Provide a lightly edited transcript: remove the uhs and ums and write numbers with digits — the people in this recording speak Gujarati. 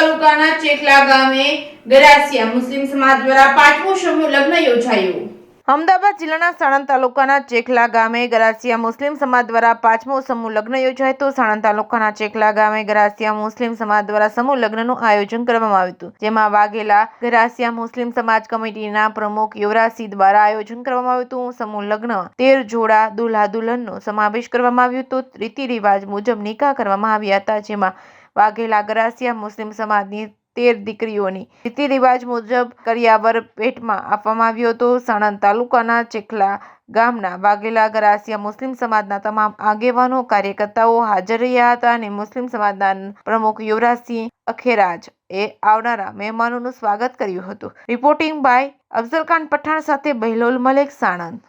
તાલુકાના ચેખલા ગામે ગરાસિયા મુસ્લિમ સમાજ દ્વારા 5મો સમૂહ લગ્ન યોજાયું। અમદાવાદ જિલ્લાના સાણંદ તાલુકાના ચેખલા ગામે ગરાસિયા મુસ્લિમ સમાજ દ્વારા 5મો સમૂહ લગ્ન યોજાયો હતો। સાણંદ તાલુકાના ચેખલા ગામે ગરાસિયા મુસ્લિમ સમાજ દ્વારા સમૂહ લગ્નનું આયોજન કરવામાં આવ્યું હતું, જેમાં વાઘેલા ગરાસિયા મુસ્લિમ સમાજ કમિટીના પ્રમુખ યુવરાજસિંહ દ્વારા આયોજન કરવામાં આવ્યું હતું। સમૂહ લગ્નમાં 13 જોડા દુલ્હા દુલ્હનનો સમાવેશ કરવામાં આવ્યો હતો। રીતિ રિવાજ મુજબ નિકાહ કરવામાં આવ્યા હતા, જેમાં વાઘેલા ગરાસિયા મુસ્લિમ સમાજની 13 દીકરીઓની રીતિ રિવાજ મુજબ કરિયાવર ભેટમાં આપવામાં આવ્યો હતો। સાણંદ તાલુકાના ચેખલા ગામના વાઘેલા ગરાસિયા મુસ્લિમ સમાજના તમામ આગેવાનો કાર્યકર્તાઓ હાજર રહ્યા હતા અને મુસ્લિમ સમાજના પ્રમુખ યુવરાજસિંહ અખેરાજ એ આવનારા મહેમાનોનું સ્વાગત કર્યું હતું। રિપોર્ટિંગ બાય અફઝલ ખાન પઠાણ સાથે બહેલોલ મલેક, સાણંદ।